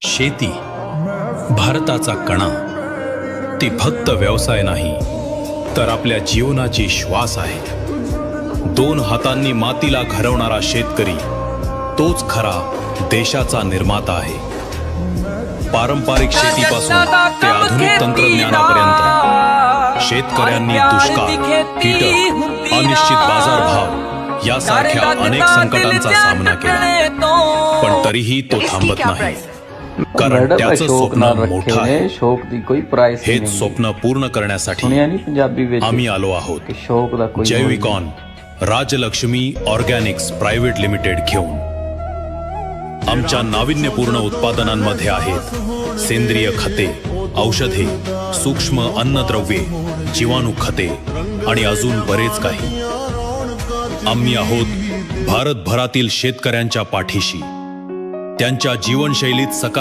शेती भारताचा कणा, ती फक्त व्यवसाय नाही तर आपल्या जीवनाची श्वास आहे। दोन हातांनी मातीला घडवणारा शेतकरी तोच खरा देशाचा निर्माता आहे। पारंपरिक शेतीपासून ते आधुनिक तंत्रज्ञानापर्यंत शेतकऱ्यांनी दुष्काळ, कीटक, अनिश्चित बाजारभाव यासारख्या अनेक संकटांचा सामना केला, पण तरीही तो थांबत नाही, कारण त्याचं स्वप्न मोठं आहे। हेच स्वप्न पूर्ण करण्यासाठी आम्ही आलो आहोत जैविकॉन राजलक्ष्मी ऑर्गॅनिक्स प्रायव्हेट लिमिटेड घेऊन। आमच्या नाविन्यपूर्ण उत्पादनांमध्ये आहेत सेंद्रिय खते, औषधे, सूक्ष्म अन्नद्रव्ये, जीवाणू खते आणि अजून बरेच काही। आम्ही आहोत भारतभरातील शेतकऱ्यांच्या पाठीशी, त्यांच्या जीवनशैलीत सकारात्मक